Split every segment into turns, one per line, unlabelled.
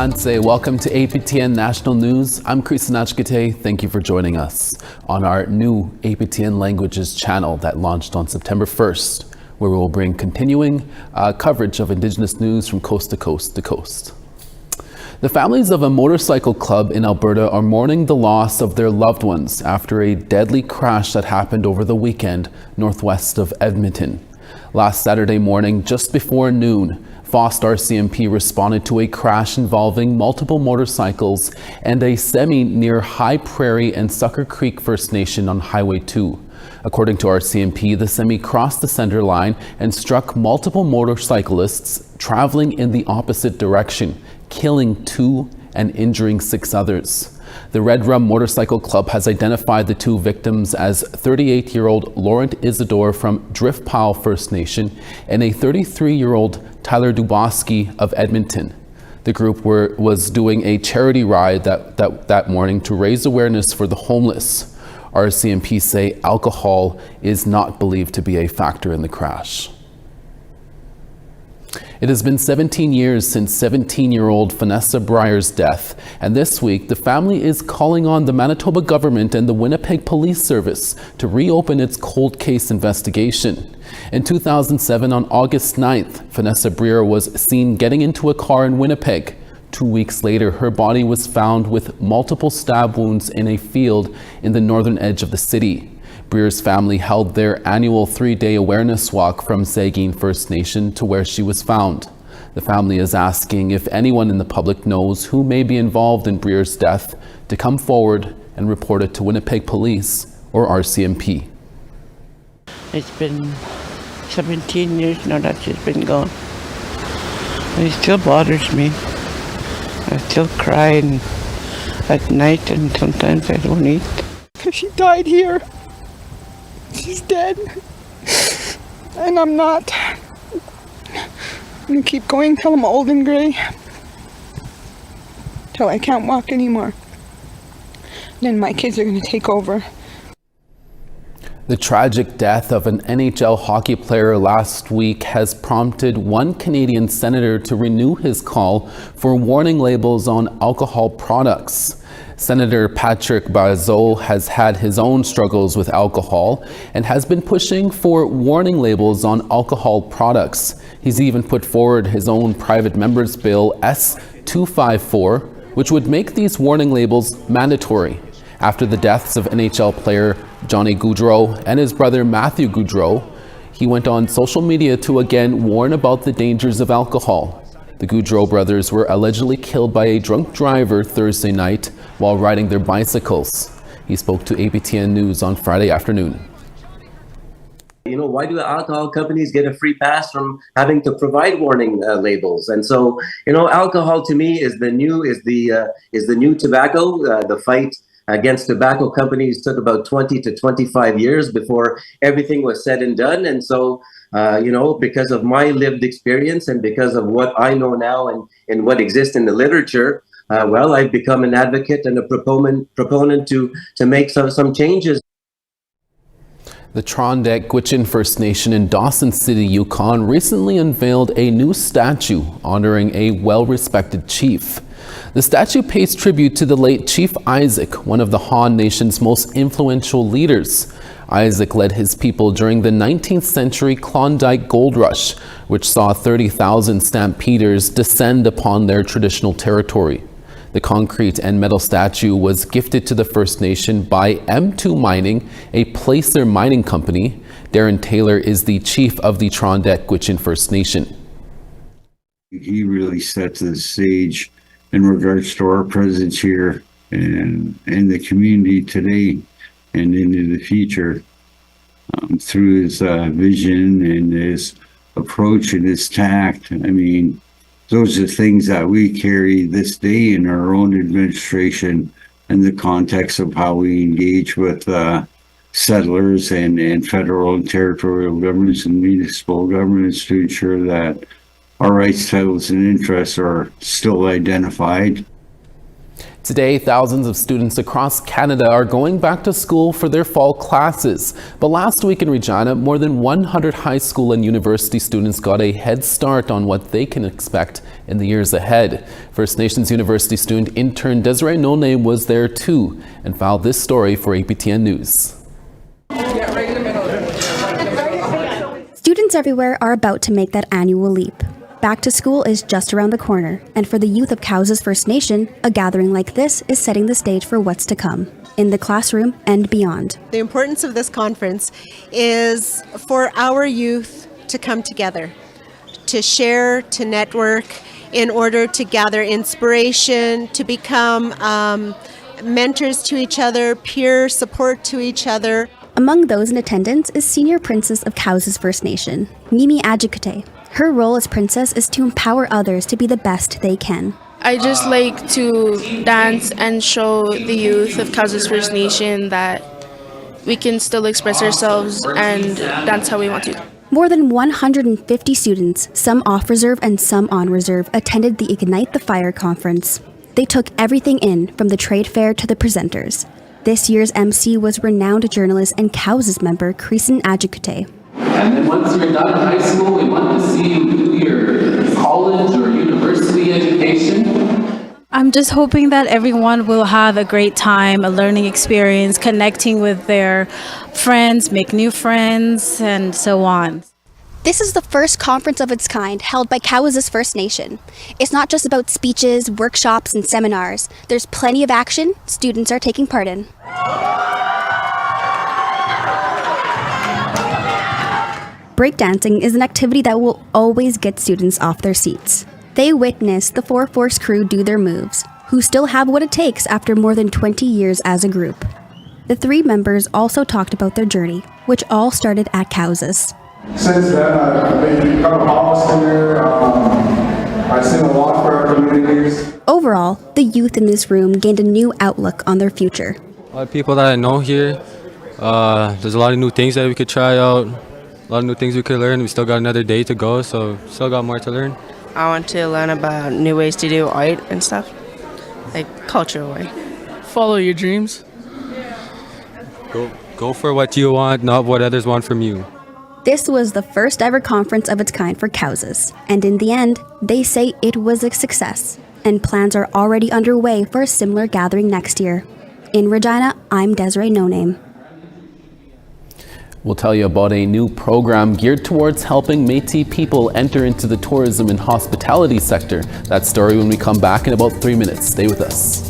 Tanse, welcome to APTN National News. I'm Creeson Agecoutay. Thank you for joining us on our new APTN Languages channel that launched on September 1st, where we will bring continuing coverage of Indigenous news from coast to coast to coast. The families of a motorcycle club in Alberta are mourning the loss of their loved ones after a deadly crash that happened over the weekend northwest of Edmonton. Last Saturday morning, just before noon, Fost RCMP responded to a crash involving multiple motorcycles and a semi near High Prairie and Sucker Creek First Nation on Highway 2. According to RCMP, the semi crossed the center line and struck multiple motorcyclists traveling in the opposite direction, killing 2 and injuring 6 others. The Red Rum Motorcycle Club has identified the 2 victims as 38-year-old Laurent Isidore from Drift Powwow First Nation and a 33-year-old Tyler Duboski of Edmonton. The group was doing a charity ride that morning to raise awareness for the homeless. RCMP say alcohol is not believed to be a factor in the crash. It has been 17 years since 17-year-old Vanessa Breyer's death, and this week the family is calling on the Manitoba government and the Winnipeg Police Service to reopen its cold case investigation. In 2007, on August 9th, Vanessa Breyer was seen getting into a car in Winnipeg. 2 weeks later, her body was found with multiple stab wounds in a field in the northern edge of the city. Breer's family held their annual 3-day awareness walk from Saugeen First Nation to where she was found. The family is asking if anyone in the public knows who may be involved in Breer's death to come forward and report it to Winnipeg Police or RCMP.
It's been 17 years now that she's been gone. And it still bothers me. I still cry at night and sometimes I don't eat.
Because she died here. She's dead. And I'm not. I'm gonna keep going till I'm old and gray. Till I can't walk anymore. Then my kids are gonna take over.
The tragic death of an NHL hockey player last week has prompted one Canadian senator to renew his call for warning labels on alcohol products. Senator Patrick Bazo has had his own struggles with alcohol and has been pushing for warning labels on alcohol products. He's even put forward his own private member's bill S-254, which would make these warning labels mandatory. After the deaths of NHL player Johnny Gaudreau and his brother Matthew Gaudreau, he went on social media to again warn about the dangers of alcohol. The Gaudreau brothers were allegedly killed by a drunk driver Thursday night while riding their bicycles. He spoke to APTN News on Friday afternoon.
You know, why do alcohol companies get a free pass from having to provide warning labels? And so, you know, alcohol to me is the new tobacco. The fight against tobacco companies took about 20 to 25 years before everything was said and done. And so, you know, because of my lived experience and because of what I know now and what exists in the literature, well, I've become an advocate and a proponent to make some changes.
The Trondeck Gwich'in First Nation in Dawson City, Yukon, recently unveiled a new statue honoring a well-respected chief. The statue pays tribute to the late Chief Isaac, one of the Han Nation's most influential leaders. Isaac led his people during the 19th century Klondike Gold Rush, which saw 30,000 stampeders descend upon their traditional territory. The concrete and metal statue was gifted to the First Nation by M2 Mining, a placer mining company. Darren Taylor is the chief of the Trondeck Gwich'in First Nation.
He really sets the stage in regards to our presence here and in the community today and into the future, through his vision and his approach and his tact. I mean, those are things that we carry this day in our own administration in the context of how we engage with settlers and federal and territorial governments and municipal governments to ensure that our rights, titles, and interests are still identified.
Today, thousands of students across Canada are going back to school for their fall classes. But last week in Regina, more than 100 high school and university students got a head start on what they can expect in the years ahead. First Nations University student intern Desiree No Name was there too and filed this story for APTN News.
Students everywhere are about to make that annual leap. Back to school is just around the corner, and for the youth of Cowes First Nation, a gathering like this is setting the stage for what's to come, in the classroom and beyond.
The importance of this conference is for our youth to come together, to share, to network, in order to gather inspiration, to become mentors to each other, peer support to each other.
Among those in attendance is Senior Princess of Cowes First Nation, Mimi Agecoutay. Her role as princess is to empower others to be the best they can.
I just like to dance and show the youth of Cowes First Nation that we can still express ourselves and dance how we want to.
More than 150 students, some off reserve and some on reserve, attended the Ignite the Fire conference. They took everything in, from the trade fair to the presenters. This year's MC was renowned journalist and Cowes member Creeson Agecoutay.
And then once you're done high school, we want to see you do your college or university education.
I'm just hoping that everyone will have a great time, a learning experience, connecting with their friends, make new friends, and so on.
This is the first conference of its kind held by Cowes First Nation. It's not just about speeches, workshops, and seminars. There's plenty of action students are taking part in. Breakdancing is an activity that will always get students off their seats. They witness the 4-Force crew do their moves, who still have what it takes after more than 20 years as a group. The three members also talked about their journey, which all started at Cowes.
Since then, I've become a homeless here. I've seen a lot for our communities.
Overall, the youth in this room gained a new outlook on their future.
A lot of people that I know here. There's a lot of new things that we could try out. A lot of new things we could learn. We still got another day to go, so still got more to learn.
I want to learn about new ways to do art and stuff, like cultural way.
Follow your dreams.
Go for what you want, not what others want from you.
This was the first ever conference of its kind for Cowes, and in the end, they say it was a success, and plans are already underway for a similar gathering next year. In Regina, I'm Desiree No Name.
We'll tell you about a new program geared towards helping Métis people enter into the tourism and hospitality sector. That story when we come back in about 3 minutes. Stay with us.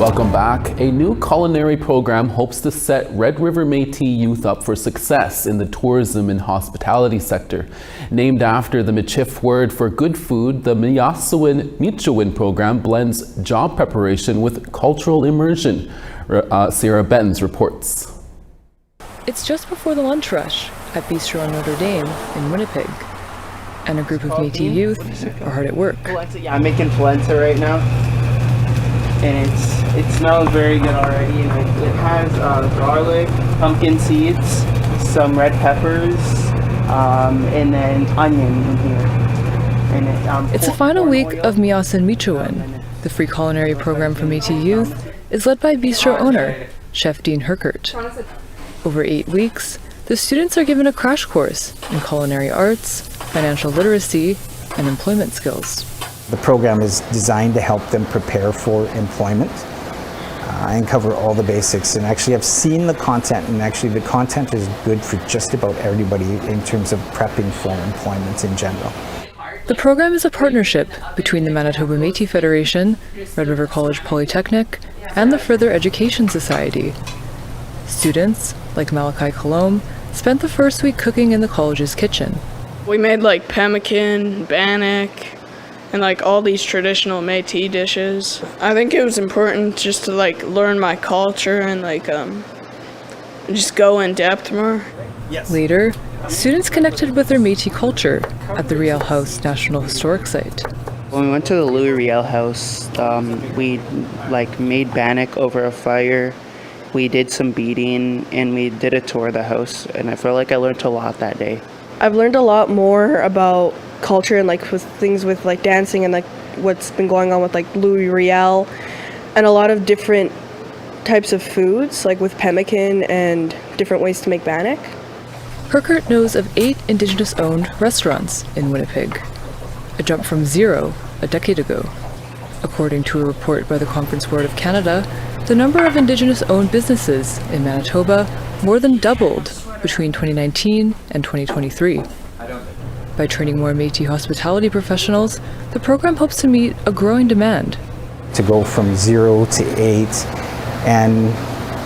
Welcome back. A new culinary program hopes to set Red River Métis youth up for success in the tourism and hospitality sector. Named after the Michif word for good food, the Michowin program blends job preparation with cultural immersion. Sierra Bettens reports.
It's just before the lunch rush at Bistro on Notre Dame in Winnipeg, and a group of Métis youth are hard at work.
Yeah, I'm making polenta right now, and it smells very good already. And it has garlic, pumpkin seeds, some red peppers, and then onion in here. And
it's the final week of Miyasan Michowin. The free culinary program for Métis youth is led by Bistro owner, Chef Dean Herkert. Over 8 weeks, the students are given a crash course in culinary arts, financial literacy, and employment skills.
The program is designed to help them prepare for employment and cover all the basics. And actually, I've seen the content, and actually the content is good for just about everybody in terms of prepping for employment in general.
The program is a partnership between the Manitoba Métis Federation, Red River College Polytechnic, and the Further Education Society. Students, like Malachi Colombe, spent the first week cooking in the college's kitchen.
We made like pemmican, bannock, and like all these traditional Métis dishes. I think it was important just to like learn my culture and like just go in depth more.
Later, students connected with their Métis culture at the Riel House National Historic Site.
when we went to the Louis Riel house, we like made bannock over a fire. We did some beading and we did a tour of the house, and I feel like I learned a lot that day.
I've learned a lot more about culture and like with things with like dancing and like what's been going on with like Louis Riel and a lot of different types of foods, like with pemmican and different ways to make bannock.
Herkert knows of 8 Indigenous-owned restaurants in Winnipeg, a jump from 0 a decade ago. According to a report by the Conference Board of Canada, the number of Indigenous-owned businesses in Manitoba more than doubled between 2019 and 2023. By training more Métis hospitality professionals, the program hopes to meet a growing demand.
To go from 0 to 8 and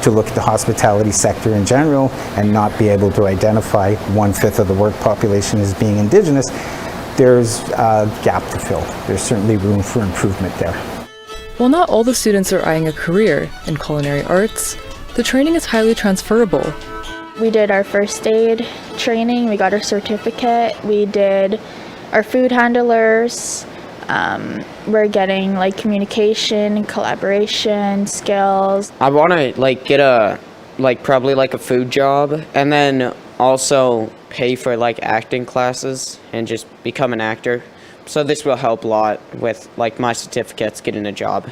to look at the hospitality sector in general and not be able to identify 1/5 of the work population as being Indigenous, there's a gap to fill. There's certainly room for improvement there.
While not all the students are eyeing a career in culinary arts, the training is highly transferable.
We did our first aid training, we got our certificate, we did our food handlers, we're getting like communication, collaboration, skills.
I want to get a probably a food job, and then also pay for acting classes and just become an actor. So this will help a lot with my certificates, getting a job.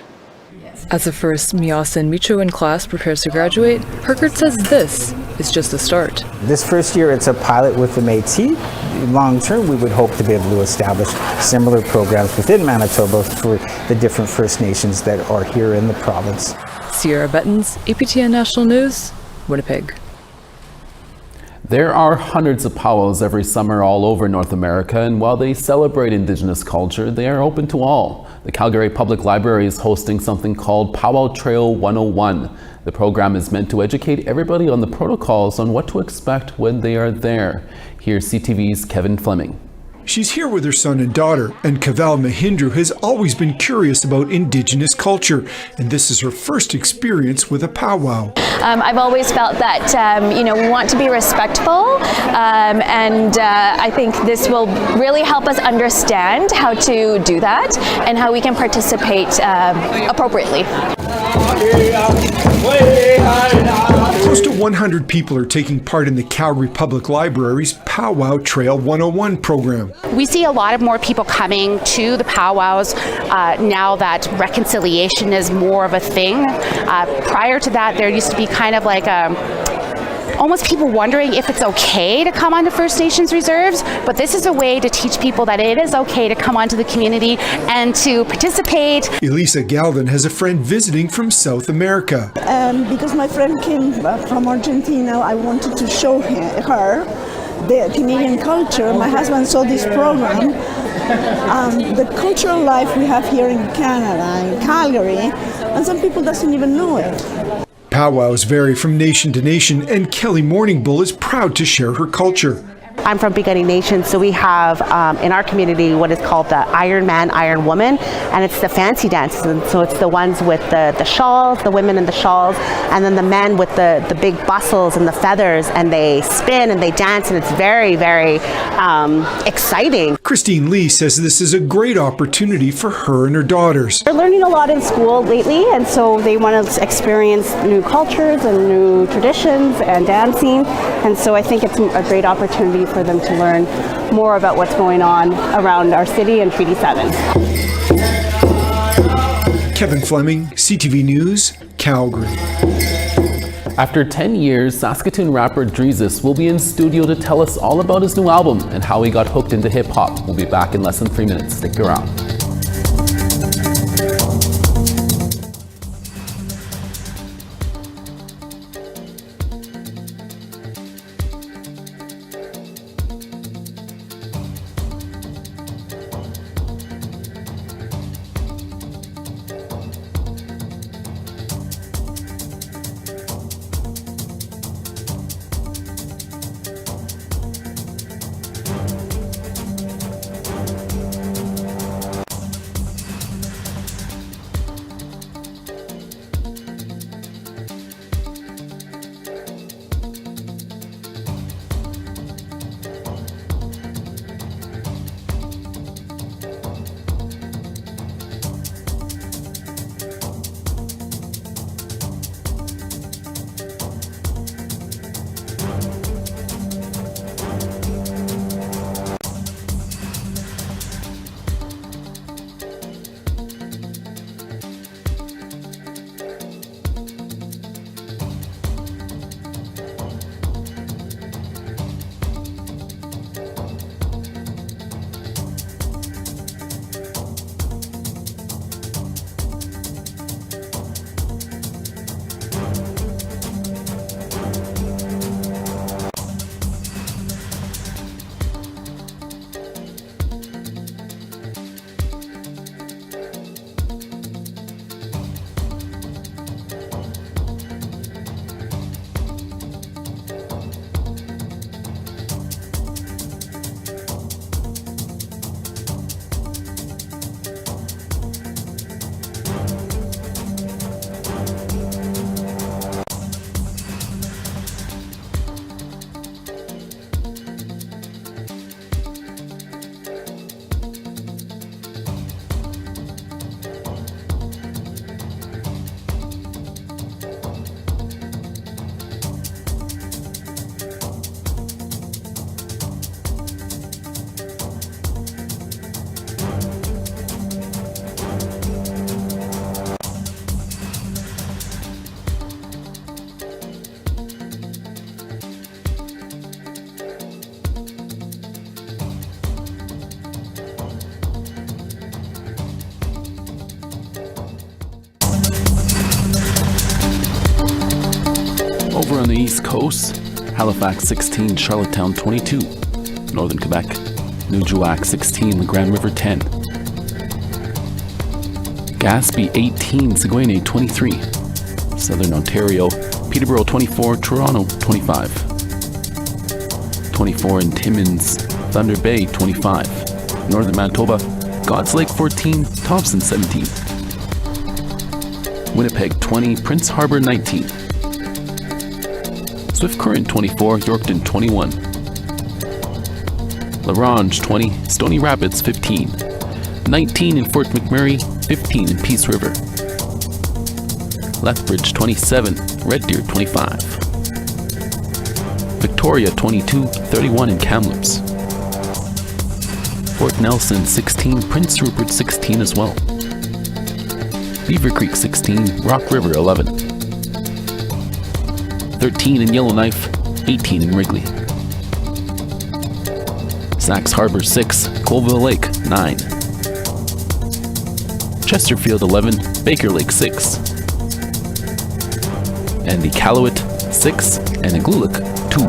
As the first Miyasan Michowin class prepares to graduate, Herkert says this is just a start.
This first year it's a pilot with the Métis. Long term we would hope to be able to establish similar programs within Manitoba for the different First Nations that are here in the province.
Sierra Bettens, APTN National News, Winnipeg.
There are hundreds of powwows every summer all over North America, and while they celebrate Indigenous culture, they are open to all. The Calgary Public Library is hosting something called Powwow Trail 101. The program is meant to educate everybody on the protocols on what to expect when they are there. Here's CTV's Kevin Fleming.
She's here with her son and daughter, and Kaval Mahindru has always been curious about Indigenous culture, and this is her first experience with a powwow.
I've always felt that, we want to be respectful, and I think this will really help us understand how to do that and how we can participate appropriately.
Close to 100 people are taking part in the Calgary Public Library's Powwow Trail 101 program.
We see a lot of more people coming to the powwows now that reconciliation is more of a thing. Prior to that, there used to be kind of almost people wondering if it's okay to come onto First Nations reserves, but this is a way to teach people that it is okay to come onto the community and to participate.
Elisa Galvin has a friend visiting from South America.
Because my friend came from Argentina, I wanted to show her the Canadian culture. My husband saw this program the cultural life we have here in Canada, in Calgary, and some people doesn't even know it.
Powwows vary from nation to nation, and Kelly Morning Bull is proud to share her culture.
I'm from Piikani Nation, so we have in our community what is called the Iron Man, Iron Woman, and it's the fancy dances. And so it's the ones with the shawls, the women in the shawls, and then the men with the big bustles and the feathers, and they spin and they dance, and it's very, very exciting.
Christine Lee says this is a great opportunity for her and her daughters.
They're learning a lot in school lately, and so they want to experience new cultures and new traditions and dancing, and so I think it's a great opportunity for them to learn more about what's going on around our city and Treaty 7.
Kevin Fleming, CTV News, Calgary.
After 10 years, Saskatoon rapper Drezus will be in studio to tell us all about his new album and how he got hooked into hip-hop. We'll be back in less than 3 minutes. Stick around. Over on the East Coast, Halifax 16, Charlottetown 22, Northern Quebec, Nujuak 16, the Grand River 10, Gaspé 18, Saguenay 23, Southern Ontario, Peterborough 24, Toronto 25, 24 in Timmins, Thunder Bay 25, Northern Manitoba, God's Lake 14, Thompson 17, Winnipeg 20, Prince Harbour 19, Swift Current 24, Yorkton 21, La Ronge 20, Stony Rapids 15, 19 in Fort McMurray, 15 in Peace River, Lethbridge 27, Red Deer 25, Victoria 22, 31 in Kamloops, Fort Nelson 16, Prince Rupert 16 as well, Beaver Creek 16, Rock River 11, 13 in Yellowknife, 18 in Wrigley, Sax Harbor 6, Colville Lake 9, Chesterfield 11, Baker Lake 6, and Iqaluit 6, and Igloolik 2.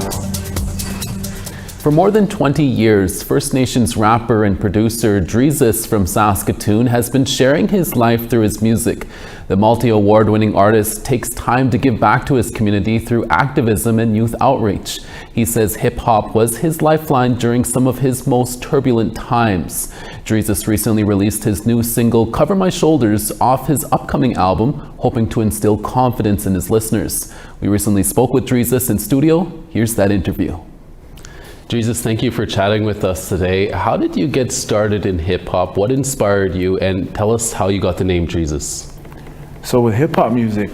For more than 20 years, First Nations rapper and producer Drezus from Saskatoon has been sharing his life through his music. The multi-award-winning artist takes time to give back to his community through activism and youth outreach. He says hip-hop was his lifeline during some of his most turbulent times. Drezus recently released his new single, Cover My Shoulders, off his upcoming album, hoping to instill confidence in his listeners. We recently spoke with Drezus in studio. Here's that interview. Drezus, thank you for chatting with us today. How did you get started in hip-hop? What inspired you? And tell us how you got the name Drezus.
So with hip-hop music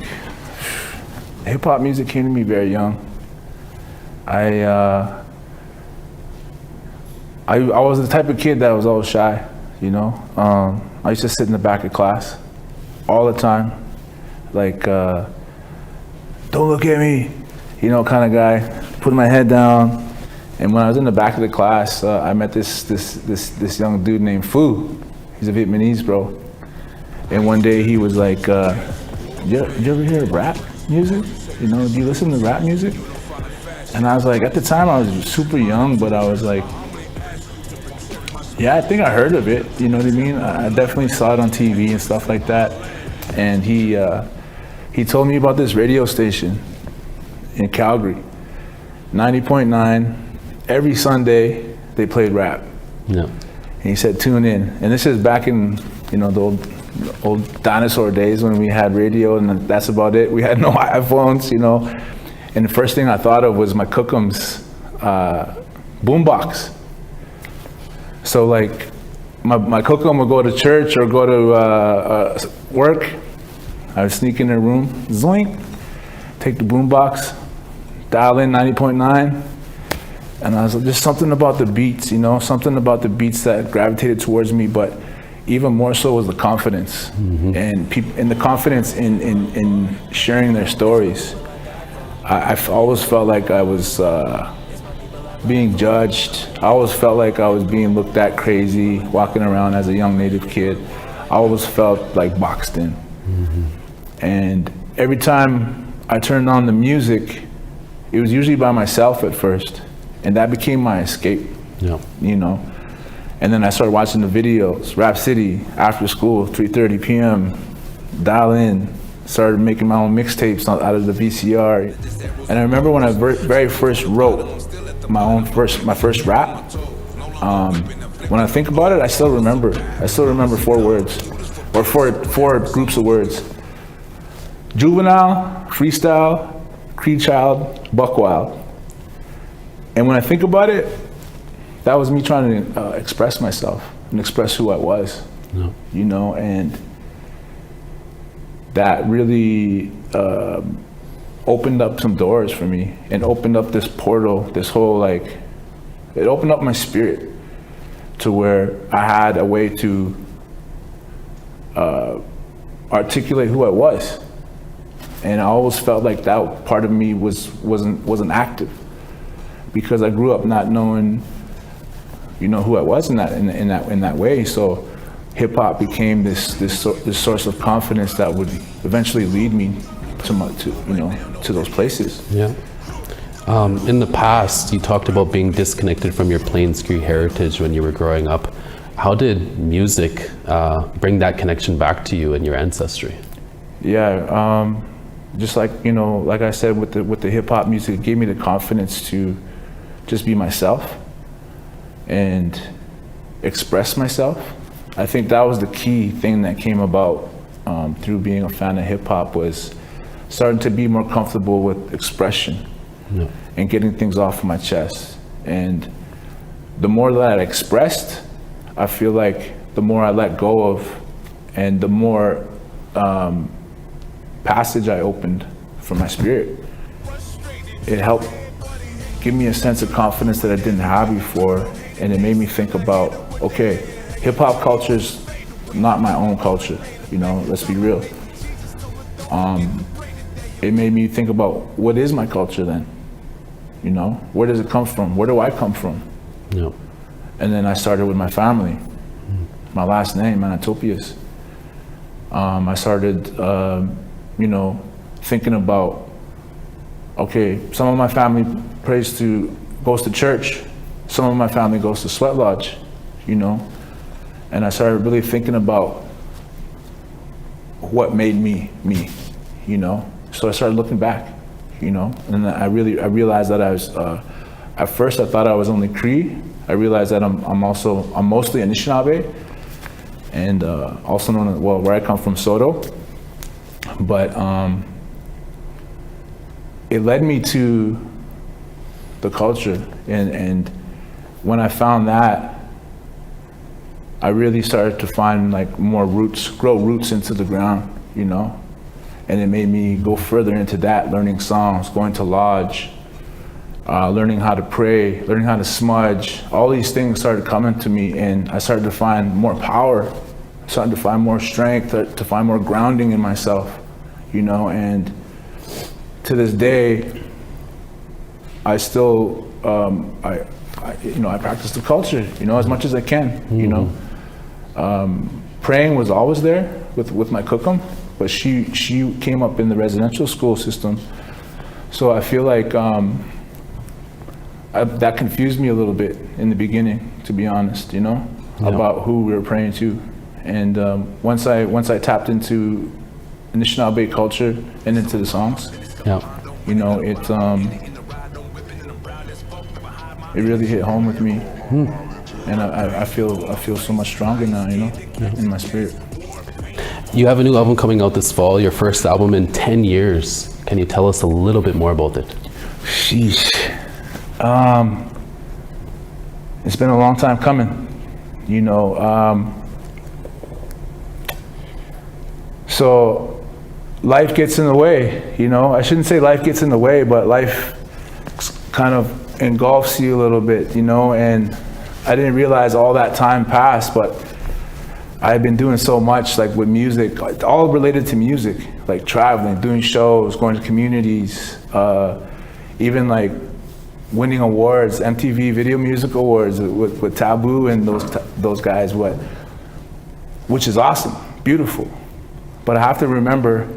came to me very young. I was the type of kid that was always shy, you know. I used to sit in the back of class all the time, like, don't look at me, you know, kind of guy, putting my head down. And when I was in the back of the class, I met this young dude named Fu. He's a Vietnamese bro. And one day he was like, you ever hear rap music? You know, do you listen to rap music? And I was like, at the time I was super young, but I was like, yeah, I think I heard of it. You know what I mean? I definitely saw it on TV and stuff like that. And he told me about this radio station in Calgary, 90.9. Every Sunday they played rap.
Yeah.
And he said, tune in. And this is back in, you know, the old dinosaur days when we had radio, and that's about it. We had no iPhones, you know. And the first thing I thought of was my Cookum's boombox. So like, my Cookum would go to church or go to work. I would sneak in their room, zoink, take the boombox, dial in 90.9. And I was like, there's something about the beats, you know, something about the beats that gravitated towards me, but even more so was the confidence, and the confidence in sharing their stories. I always felt like I was being judged. I always felt like I was being looked at crazy, walking around as a young Native kid. I always felt like boxed in. And every time I turned on the music, it was usually by myself at first. And that became my escape, you know. And then I started watching the videos, Rap City, after school, 3:30 p.m., dial in, started making my own mixtapes out of the VCR. And I remember when I very first wrote my first rap, when I think about it, I still remember 4 words, or four groups of words. Juvenile, freestyle, Cree child, buck wild. And when I think about it, that was me trying to express myself and express who I was, you know, and that really opened up some doors for me and opened up this portal, this whole, like, it opened up my spirit to where I had a way to articulate who I was. And I always felt like that part of me wasn't active, because I grew up not knowing, you know, who I was in that way. So hip hop became this source of confidence that would eventually lead me to those places.
Yeah. In the past, you talked about being disconnected from your Plains Cree heritage when you were growing up. How did music bring that connection back to you and your ancestry?
Yeah, just like, you know, like I said, with the hip hop music, it gave me the confidence to just be myself and express myself. I think that was the key thing that came about through being a fan of hip hop, was starting to be more comfortable with expression and getting things off of my chest. And the more that I expressed, I feel like the more I let go of, and the more passage I opened for my spirit. It helped give me a sense of confidence that I didn't have before, and it made me think about, okay, hip hop culture is not my own culture, you know, let's be real. It made me think about, what is my culture then? You know, where does it come from? Where do I come from?
Yeah.
And then I started with my family, my last name, Manitopias. I started, you know, thinking about, okay, some of my family goes to church, some of my family goes to Sweat Lodge, you know, and I started really thinking about what made me, you know. So I started looking back, you know, and I realized that I was, at first I thought I was only Cree. I realized that I'm mostly Anishinaabe, and also known as, well, where I come from, Soto. But it led me to the culture, and when I found that, I really started to find like more roots, grow roots into the ground, you know, and it made me go further into that, learning songs, going to lodge, learning how to pray, learning how to smudge. All these things started coming to me, and I started to find more power, started to find more strength, to find more grounding in myself, you know. And to this day, I still, I practice the culture, you know, as much as I can, you know. Praying was always there with my cookum, but she came up in the residential school system, so I feel like that confused me a little bit in the beginning, to be honest, you know, about who we were praying to. And once I tapped into Anishinaabe culture and into the songs, you know, it really hit home with me. And I feel so much stronger now, you know, in my spirit.
You have a new album coming out this fall, your first album in 10 years. Can you tell us a little bit more about it?
Sheesh. It's been a long time coming, you know. So life gets in the way, you know. I shouldn't say life gets in the way, but life kind of engulfs you a little bit, you know, and I didn't realize all that time passed, but I've been doing so much, like with music, all related to music, like traveling, doing shows, going to communities, even like winning awards, MTV Video Music Awards with Taboo and those guys, which is awesome, beautiful. But I have to remember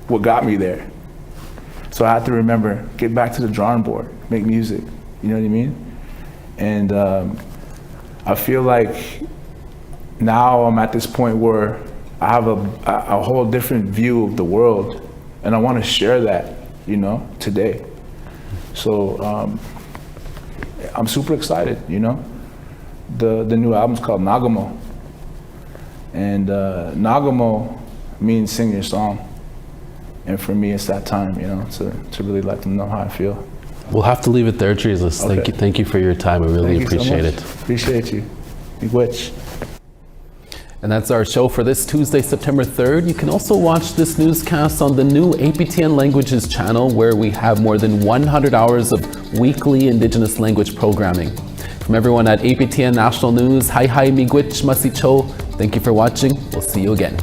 what got me there. So I have to remember, get back to the drawing board, make music, you know what I mean? And I feel like now I'm at this point where I have a whole different view of the world, and I want to share that, you know, today. So I'm super excited, you know. The new album's called Nagamo, and Nagamo means sing your song, and for me it's that time, you know, to really let them know how I feel.
We'll have to leave it there, Drezus.
Okay.
Thank you for your time. I really appreciate it.
Appreciate you. Miigwech.
And that's our show for this Tuesday, September 3rd. You can also watch this newscast on the new APTN Languages channel, where we have more than 100 hours of weekly Indigenous language programming. From everyone at APTN National News, hi miigwech masicho. Thank you for watching. We'll see you again.